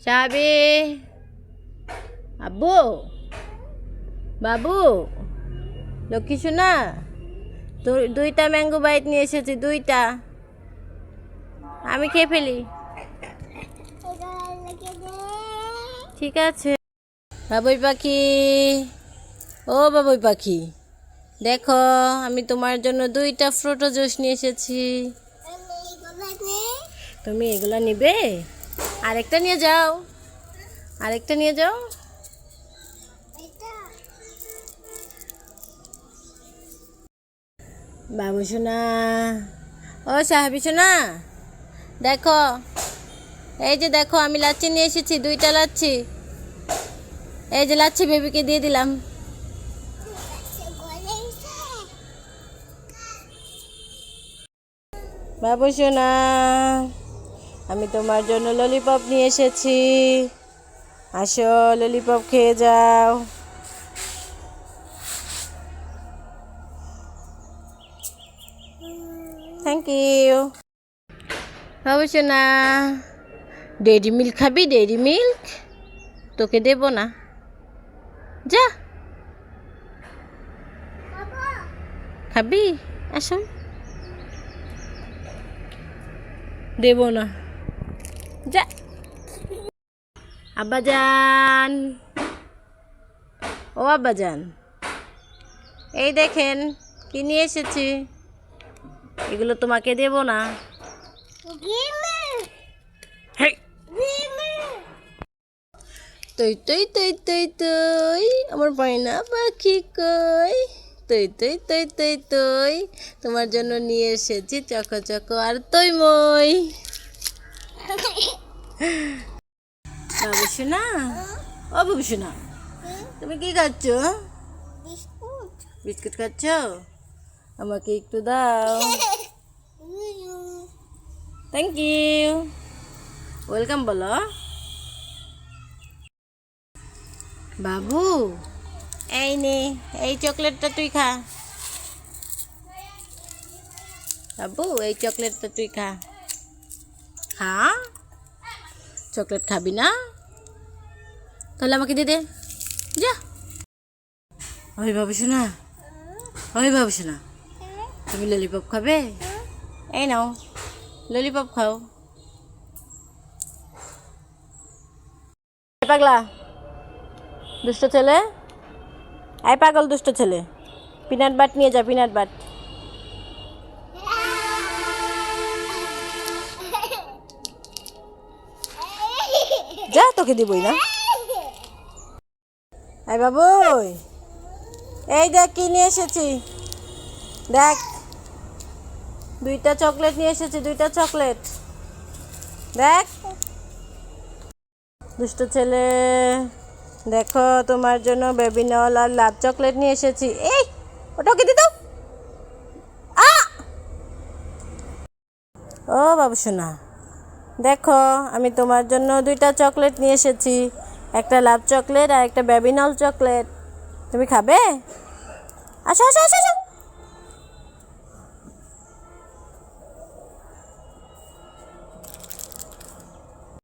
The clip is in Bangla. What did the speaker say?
সাবি, আব্বু, বাবু, লক্ষ্মী সোনা, দুইটা ম্যাঙ্গো বাইট নিয়ে এসেছি, দুইটা। আমি খেয়ে ফেলি। ঠিক আছে। বাবুই পাখি, ও বাবুই পাখি, দেখো আমি তোমার জন্য দুইটা ফ্রুটো জুস নিয়ে এসেছি। তুমি এগুলা নিবে? আরেকটা নিয়ে যাও, আরেকটা নিয়ে যাও। বাবু সোনা, ও সাহাবি সোনা, দেখো এই যে দেখো আমি লাচ্ছি নিয়ে এসেছি, দুইটা লাচ্ছি। এই যে লাচ্ছি বেবিকে দিয়ে দিলাম। বাবু সোনা, আমি তোমার জন্য ললিপপ নিয়ে এসেছি, আসো ললিপপ খেয়ে যাও। Thank you. বাবু সোনা, ডেইরি মিল্ক খাবি? ডেইরি মিল্ক তোকে দেব না, যা। খাবি? আসো। দেব না, যা। আব্বাজান, ও আব্বাজান, এই দেখেন কি নিয়ে এসেছি, এগুলো তোমাকে দেব না। হেই। তুই তুই তুই তুই তুই আমার পায়না পাখি কই, তুই তুই তুই তুই তুই তোমার জন্য নিয়ে এসেছি চকো চকো আর তুই মই। বাবু সোনা, ও বাবু সোনা, তুমি কি খাচ্ছ? বিস্কুট খাচ্ছ? আমাকে একটু দাও। থ্যাংক ইউ, ওয়েলকাম বলো। বাবু এই নে, এই চকলেটটা তুই খা। বাবু এই চকলেটটা তুই খা। খা, চকলেট খাবি না? তাহলে আমাকে দিয়ে দে, যা। ওই বাবু শোনা, ওই বাবু শোনা, তুমি ললিপপ খাবে? এই নাও ললিপপ খাও। পাগলা দুষ্ট ছেলে, এই পাগল দুষ্ট ছেলে, পিনাট বাট নিয়ে যা, পিনাট বাট। যা, তোকে দিবই না। এই বাবু, এই দেখ কি নিয়ে এসেছি, দেখ দুইটা চকলেট নিয়ে এসেছি, দুইটা চকলেট দেখ। দুষ্ট ছেলে, দেখো তোমার জন্য বেবি নল আর লাভ চকলেট নিয়ে এসেছি। এই ওটাকে দিত। ও বাবু সোনা, দেখো আমি তোমার জন্য দুইটা চকলেট নিয়ে এসেছি, একটা লাভ চকলেট আর একটা বেবি নল চকলেট। তুমি খাবে? আসো আসো আসো।